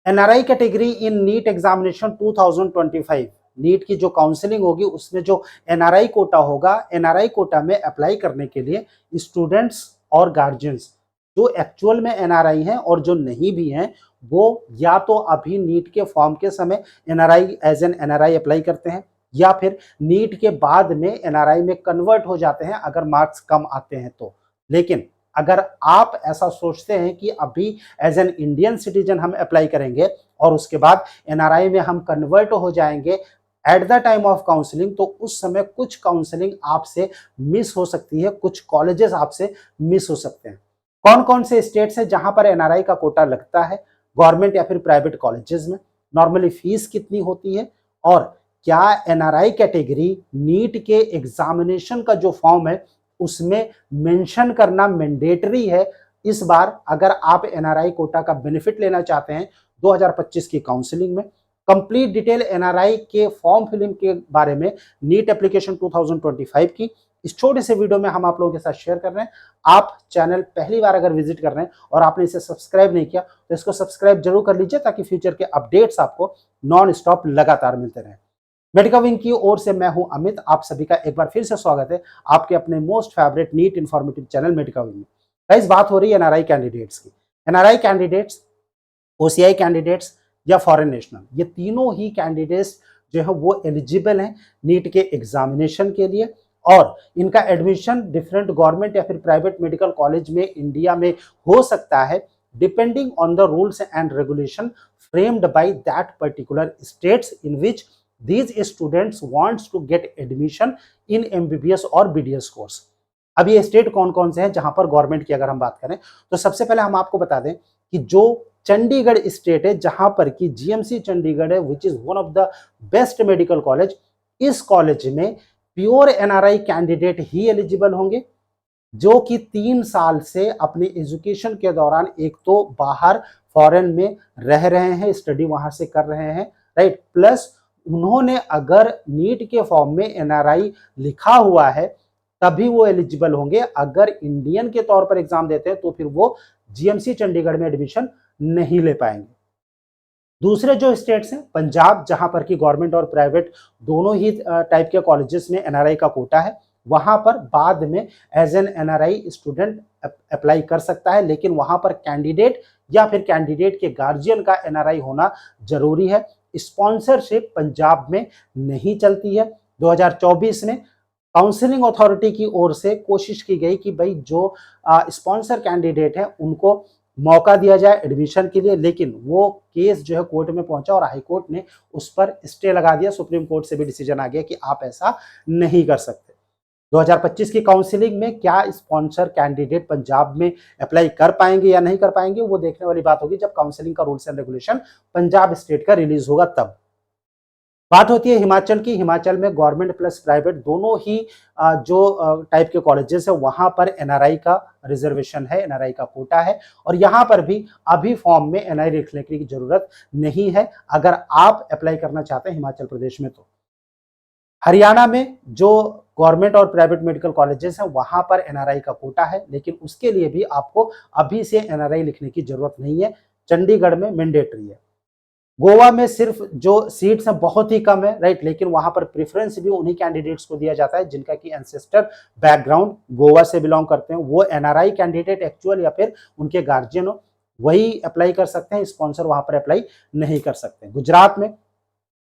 NRI category in NEET examination 2025, NEET की जो counselling होगी उसमें जो एनआरआई कोटा होगा, एनआरआई कोटा में अप्लाई करने के लिए स्टूडेंट्स और गार्जियंस जो एक्चुअल में एनआरआई हैं और जो नहीं भी हैं, वो या तो अभी नीट के फॉर्म के समय NRI as an NRI apply करते हैं, या फिर नीट के बाद में एनआरआई में कन्वर्ट हो जाते हैं अगर मार्क्स कम आते हैं तो। लेकिन अगर आप ऐसा सोचते हैं कि अभी एज एन इंडियन सिटीजन हम अप्लाई करेंगे और उसके बाद एनआरआई में हम कन्वर्ट हो जाएंगे at the time of counselling, तो उस समय कुछ काउंसलिंग आपसे मिस हो सकती है, कुछ कॉलेजेस आपसे मिस हो सकते हैं। कौन कौन से स्टेट्स हैं जहां पर एनआरआई का कोटा लगता है, गवर्नमेंट या फिर प्राइवेट कॉलेजेस में, नॉर्मली फीस कितनी होती है, और क्या एनआरआई कैटेगरी नीट के एग्जामिनेशन का जो फॉर्म है उसमें मेंशन करना मैंडेटरी है इस बार अगर आप एनआरआई कोटा का बेनिफिट लेना चाहते हैं 2025 की काउंसलिंग में। कंप्लीट डिटेल एनआरआई के फॉर्म फिलिंग के बारे में नीट एप्लीकेशन 2025 की इस छोटे से वीडियो में हम आप लोगों के साथ शेयर कर रहे हैं। आप चैनल पहली बार अगर विजिट कर रहे हैं और आपने इसे सब्सक्राइब नहीं किया तो इसको सब्सक्राइब जरूर कर लीजिए ताकि फ्यूचर के अपडेट्स आपको नॉन स्टॉप लगातार मिलते रहें। मेडिका विंग की ओर से मैं हूं अमित, आप सभी का एक बार फिर से स्वागत है आपके अपने most favourite NEET informative channel Medica Wing में। गाइस, बात हो रही है एनआरआई कैंडिडेट्स की। एनआरआई कैंडिडेट्स, ओसीआई कैंडिडेट्स या फॉरेन नेशनल, ये तीनों ही कैंडिडेट्स जो है वो एलिजिबल हैं नीट के एग्जामिनेशन के लिए, और इनका एडमिशन डिफरेंट गवर्नमेंट या फिर प्राइवेट मेडिकल कॉलेज में इंडिया में हो सकता है depending on the rules and regulation framed by that particular states in which these students wants to get admission in MBBS और BDS कोर्स। अब ये स्टेट कौन कौन से हैं जहां पर गवर्नमेंट की अगर हम बात करें तो सबसे पहले हम आपको बता दें कि जो चंडीगढ़ स्टेट है जहां पर कि जीएमसी चंडीगढ़ है, which is one of the best medical college, इस कॉलेज में प्योर एनआरआई कैंडिडेट ही एलिजिबल होंगे जो कि 3 साल से अपनी एजुकेशन के दौरान एक तो बाहर फॉरेन में रह रहे हैं, स्टडी वहां से कर रहे हैं, राइट, प्लस उन्होंने अगर नीट के फॉर्म में एनआरआई लिखा हुआ है तभी वो एलिजिबल होंगे। अगर इंडियन के तौर पर एग्जाम देते हैं तो फिर वो जीएमसी चंडीगढ़ में एडमिशन नहीं ले पाएंगे। दूसरे जो स्टेट्स हैं, पंजाब, जहां पर कि गवर्नमेंट और प्राइवेट दोनों ही टाइप के कॉलेजेस में एनआरआई का कोटा है, वहां पर बाद में as an NRI student apply कर सकता है, लेकिन वहां पर कैंडिडेट या फिर कैंडिडेट के गार्जियन का एनआरआई होना जरूरी है। स्पॉन्सरशिप पंजाब में नहीं चलती है। 2024 में काउंसलिंग अथॉरिटी की ओर से कोशिश की गई कि भाई जो स्पॉन्सर कैंडिडेट है उनको मौका दिया जाए एडमिशन के लिए, लेकिन वो केस जो है कोर्ट में पहुंचा और हाई कोर्ट ने उस पर स्टे लगा दिया। सुप्रीम कोर्ट से भी डिसीजन आ गया कि आप ऐसा नहीं कर सकते। 2025 की काउंसलिंग में क्या स्पॉन्सर कैंडिडेट पंजाब में अप्लाई कर पाएंगे या नहीं कर पाएंगे, वो देखने वाली बात होगी जब काउंसलिंग का rules and regulation Punjab state का रिलीज होगा तब। बात होती है हिमाचल की। हिमाचल में गवर्नमेंट प्लस प्राइवेट दोनों ही जो टाइप के कॉलेजेस है वहां पर एनआरआई का रिजर्वेशन है, एनआरआई का कोटा है, और यहां पर भी अभी फॉर्म में एनआरआई लिखने की जरूरत नहीं है अगर आप अप्लाई करना चाहते हैं हिमाचल प्रदेश में। तो हरियाणा में जो गवर्नमेंट और प्राइवेट मेडिकल कॉलेजेस हैं वहां पर एनआरआई का कोटा है, लेकिन उसके लिए भी आपको अभी से एनआरआई लिखने की जरूरत नहीं है, चंडीगढ़ में मैंडेटरी है। गोवा में सिर्फ जो सीट्स हैं बहुत ही कम है, राइट, लेकिन वहां पर प्रेफरेंस भी उन्हीं कैंडिडेट्स को दिया जाता है जिनका कि एंसेस्टर बैकग्राउंड गोवा से बिलोंग करते हैं। वो एनआरआई कैंडिडेट एक्चुअल या फिर उनके गार्जियन हो वही अप्लाई कर सकते हैं, स्पॉन्सर वहां पर अप्लाई नहीं कर सकते। गुजरात में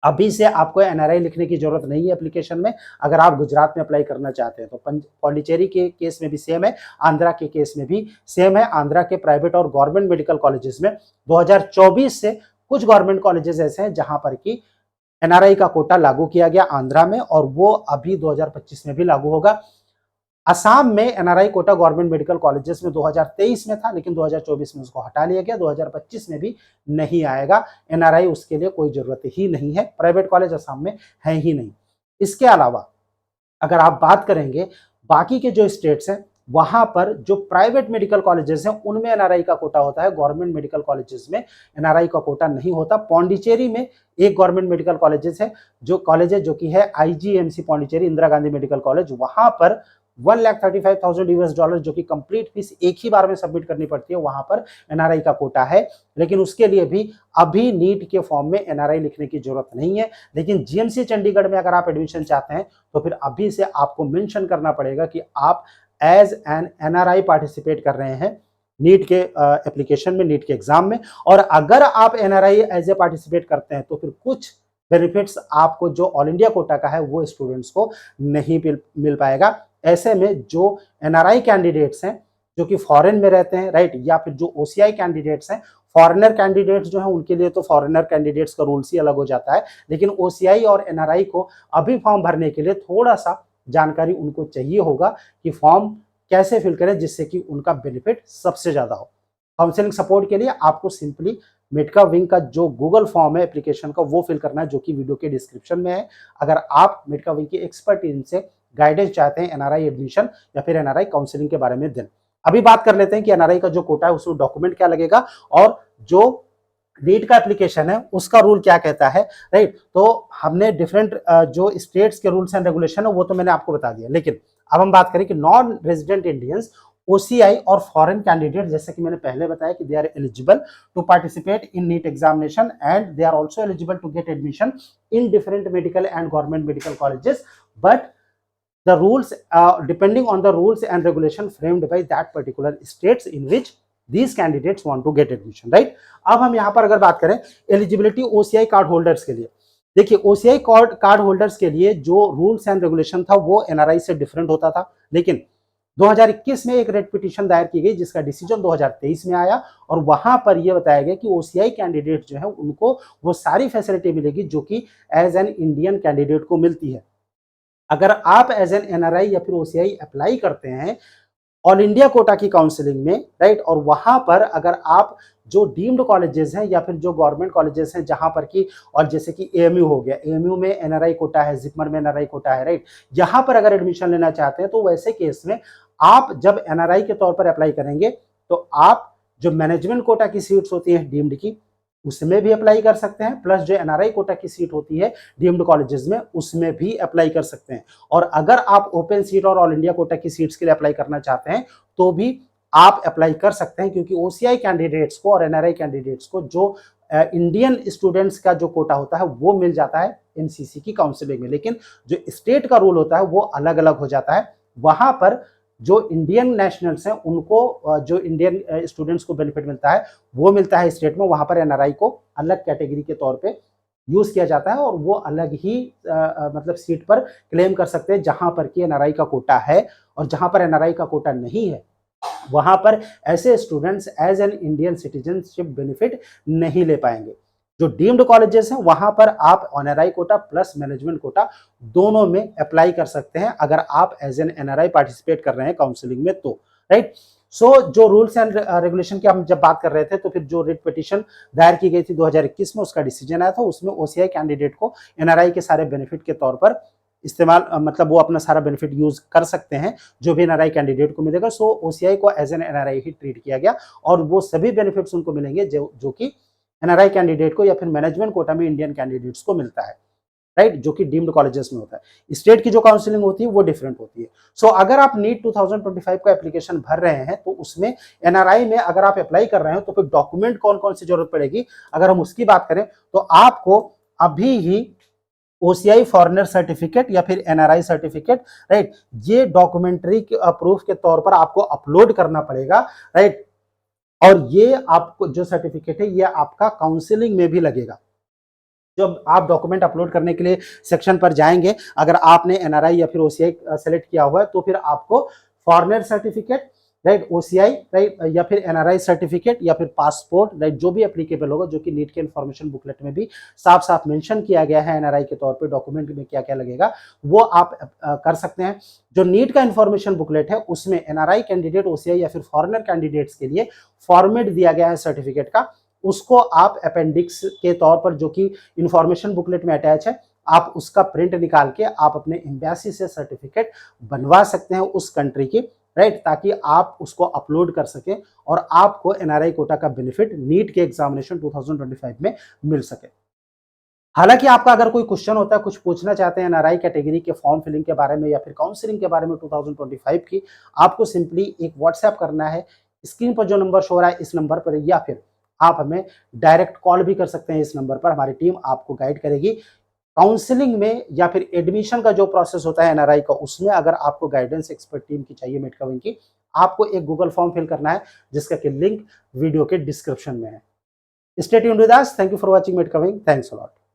अभी से आपको एनआरआई लिखने की जरूरत नहीं है एप्लीकेशन में अगर आप गुजरात में अप्लाई करना चाहते हैं। तो पौंडीचेरी के केस में भी सेम है, आंध्रा के केस में भी सेम है। आंध्रा के प्राइवेट और गवर्नमेंट मेडिकल कॉलेजेस में 2024 से कुछ गवर्नमेंट कॉलेजेस ऐसे हैं जहां पर कि एनआरआई का कोटा लागू किया गया आंध्रा में, और वो अभी 2025 में भी लागू होगा। असम में NRI quota government medical colleges में 2023 में था, लेकिन 2024 में उसको हटा लिया गया, 2025 में भी नहीं आएगा एनआरआई, उसके लिए कोई जरूरत ही नहीं है, प्राइवेट कॉलेज असम में है ही नहीं। इसके अलावा अगर आप बात करेंगे बाकी के जो स्टेट्स हैं वहां पर जो प्राइवेट मेडिकल कॉलेजेस हैं उनमें एनआरआई का कोटा होता है, गवर्नमेंट मेडिकल कॉलेजेस में एनआरआई का कोटा नहीं होता। पौंडीचेरी में एक गवर्नमेंट मेडिकल कॉलेजेस है जो कि है IGMC Pondicherry, Indira Gandhi medical college, वहां पर $1,35,000 जो कि कंप्लीट फीस एक ही बार में सबमिट करनी पड़ती है, वहां पर एनआरआई का कोटा है। लेकिन उसके लिए भी अभी नीट के फॉर्म में एनआरआई लिखने की जरूरत नहीं है। लेकिन जीएमसी चंडीगढ़ में अगर आप एडमिशन चाहते हैं तो फिर अभी से आपको मेंशन करना पड़ेगा कि आप एज एन एनआरआई पार्टिसिपेट कर रहे हैं नीट के एप्लीकेशन में, नीट के एग्जाम में। और अगर आप एनआरआई एज ए पार्टिसिपेट करते हैं तो फिर कुछ बेनिफिट्स आपको जो ऑल इंडिया कोटा का है वो स्टूडेंट्स को नहीं मिल पाएगा। ऐसे में जो एनआरआई कैंडिडेट्स हैं जो कि फॉरेन में रहते हैं, राइट, या फिर जो ओसीआई कैंडिडेट्स हैं, फॉरेनर कैंडिडेट्स जो है उनके लिए तो फॉरेनर कैंडिडेट्स का रूल्स ही अलग हो जाता है। लेकिन ओसीआई और एनआरआई को अभी फॉर्म भरने के लिए थोड़ा सा जानकारी उनको चाहिए होगा कि फॉर्म कैसे फिल करें जिससे कि उनका बेनिफिट सबसे ज्यादा हो। काउंसलिंग सपोर्ट के लिए आपको सिंपली मेडका विंग का जो गूगल फॉर्म है एप्लीकेशन का वो फिल करना है, जो कि वीडियो के डिस्क्रिप्शन में है। अगर आप मेडका विंग की एक्सपर्ट टीम से गाइडेंस चाहते हैं एनआरआई एडमिशन या फिर एनआरआई काउंसलिंग के बारे में, दें। अभी बात कर लेते हैं कि एनआरआई का जो कोटा है उसमें डॉक्यूमेंट क्या लगेगा और जो नीट का एप्लीकेशन है उसका रूल क्या कहता है, राइट। तो हमने डिफरेंट जो स्टेट्स के रूल्स एंड रेगुलेशन है वो तो मैंने आपको बता दिया। लेकिन अब हम बात करें कि नॉन रेजिडेंट इंडियंस, ओसीआई और फॉरेन कैंडिडेट, जैसे कि मैंने पहले बताया कि they are eligible to participate in NEET examination and they are also eligible to get admission in different medical and government medical colleges, but the rules depending on the rules and regulation framed by that particular states in which these candidates want to get admission, right। अब हम यहाँ पर अगर बात करें eligibility OCI card holders के लिए, देखिए ओसीआई कार्ड होल्डर्स के लिए जो रूल्स एंड रेगुलेशन था वो एनआरआई से डिफरेंट होता था। लेकिन 2021 में एक रेट पिटीशन दायर की गई जिसका डिसीजन 2023 में आया और वहां पर यह बताया गया कि ओसीआई कैंडिडेट जो है उनको वो सारी फैसिलिटी मिलेगी जो कि एज एन इंडियन कैंडिडेट को मिलती है। अगर आप एज एन एनआरआई या फिर ओसीआई अप्लाई करते हैं ऑल इंडिया कोटा की काउंसलिंग में, राइट, और वहां पर अगर आप जो डीम्ड कॉलेजेस हैं या फिर जो गवर्नमेंट कॉलेजेस हैं जहां पर की, और जैसे कि एएमयू हो गया, एएमयू में एनआरआई कोटा है, जिपमर में एनआरआई कोटा है, राइट, यहां पर अगर एडमिशन लेना चाहते हैं तो वैसे केस में आप जब एनआरआई के तौर पर अप्लाई करेंगे तो आप जो मैनेजमेंट कोटा की सीट्स होती है डीम्ड की उसमें भी अप्लाई कर सकते हैं, प्लस जो एनआरआई कोटा की सीट होती है डीम्ड कॉलेजेस में उसमें भी अप्लाई कर सकते हैं। और अगर आप ओपन सीट और ऑल इंडिया कोटा की सीट्स के लिए अप्लाई करना चाहते हैं तो भी आप अप्लाई कर सकते हैं, क्योंकि ओसीआई कैंडिडेट्स को और एनआरआई कैंडिडेट्स को जो इंडियन स्टूडेंट्स का जो कोटा होता है वो मिल जाता है एनसीसी की काउंसलिंग में। लेकिन जो स्टेट का रूल होता है वो अलग अलग हो जाता है। वहां पर जो इंडियन नेशनल्स हैं उनको जो इंडियन स्टूडेंट्स को बेनिफिट मिलता है वो मिलता है स्टेट में, वहां पर एनआरआई को अलग कैटेगरी के तौर पे यूज किया जाता है और वो अलग ही मतलब सीट पर क्लेम कर सकते हैं जहां पर कि एनआरआई का कोटा है। और जहां पर एनआरआई का कोटा नहीं है वहां पर ऐसे students as an Indian citizenship benefit नहीं ले पाएंगे। जो डीम्ड कॉलेजेस हैं वहां पर आप NRI quota plus management quota दोनों में अप्लाई कर सकते हैं अगर आप एज एन एनआरआई पार्टिसिपेट कर रहे हैं काउंसलिंग में तो, राइट। सो जो रूल्स एंड रेगुलेशन की हम जब बात कर रहे थे तो फिर जो रिट पिटीशन दायर की गई थी 2021 में उसका डिसीजन आया था, उसमें ओसीआई कैंडिडेट को एनआरआई के सारे बेनिफिट के तौर पर इस्तेमाल मतलब वो अपना सारा बेनिफिट यूज कर सकते हैं जो भी एनआरआई कैंडिडेट को मिलेगा। सो ओसीआई को एज एन एनआरआई ही ट्रीट किया गया और वो सभी बेनिफिट्स उनको मिलेंगे जो कि एनआरआई कैंडिडेट को या फिर मैनेजमेंट कोटा में इंडियन कैंडिडेट्स को मिलता है, राइट, जो कि डीम्ड कॉलेजेस में होता है। स्टेट की जो काउंसलिंग होती है वो डिफरेंट होती है। सो अगर आप नीट 2025 का एप्लीकेशन भर रहे हैं तो उसमें एनआरआई में अगर आप अप्लाई कर रहे हो तो फिर डॉक्यूमेंट कौन कौन सी जरूरत पड़ेगी अगर हम उसकी बात करें तो आपको अभी ही ओसीआई फॉरेनर सर्टिफिकेट या फिर एनआरआई सर्टिफिकेट, राइट, ये डॉक्यूमेंट्री प्रूफ के तौर पर आपको अपलोड करना पड़ेगा, राइट। और ये आपको जो सर्टिफिकेट है ये आपका काउंसलिंग में भी लगेगा। जब आप डॉक्यूमेंट अपलोड करने के लिए सेक्शन पर जाएंगे, अगर आपने एनआरआई या फिर ओसीआई सेलेक्ट किया हुआ है तो फिर आपको foreigner certificate, right, OCI, right, या फिर एनआरआई सर्टिफिकेट या फिर पासपोर्ट, राइट, जो भी एप्लीकेबल होगा, जो कि नीट के इन्फॉर्मेशन बुकलेट में भी साफ साफ मेंशन किया गया है एनआरआई के तौर पे डॉक्यूमेंट में क्या क्या लगेगा वो आप कर सकते हैं। जो नीट का इन्फॉर्मेशन बुकलेट है उसमें एनआरआई कैंडिडेट, ओसीआई या फिर फॉरेनर कैंडिडेट्स के लिए फॉर्मेट दिया गया है सर्टिफिकेट का, उसको आप अपेंडिक्स के तौर पर जो कि इंफॉर्मेशन बुकलेट में अटैच है आप उसका प्रिंट निकाल के आप अपने एम्बेसी से सर्टिफिकेट बनवा सकते हैं उस कंट्री की, राइट, ताकि आप उसको अपलोड कर सकें और आपको एनआरआई कोटा का बेनिफिट नीट के एग्जामिनेशन 2025 में मिल सके। हालांकि आपका अगर कोई क्वेश्चन होता है, कुछ पूछना चाहते हैं एनआरआई कैटेगरी के फॉर्म फिलिंग के बारे में या फिर काउंसलिंग के बारे में 2025 की, आपको सिंपली एक व्हाट्सएप करना है। स्क्रीन पर जो नंबर शो हो रहा है इस नंबर पर, या फिर आप हमें डायरेक्ट कॉल भी कर सकते हैं इस नंबर पर। हमारी टीम आपको गाइड करेगी। काउंसलिंग में या फिर एडमिशन का जो प्रोसेस होता है एनआरआई का, उसमें अगर आपको गाइडेंस एक्सपर्ट टीम की चाहिए मेडकविंग की, आपको एक गूगल फॉर्म फिल करना है जिसका कि लिंक वीडियो के डिस्क्रिप्शन में है। Stay tuned with us. Thank you for watching मेडकविंग। Thanks a lot.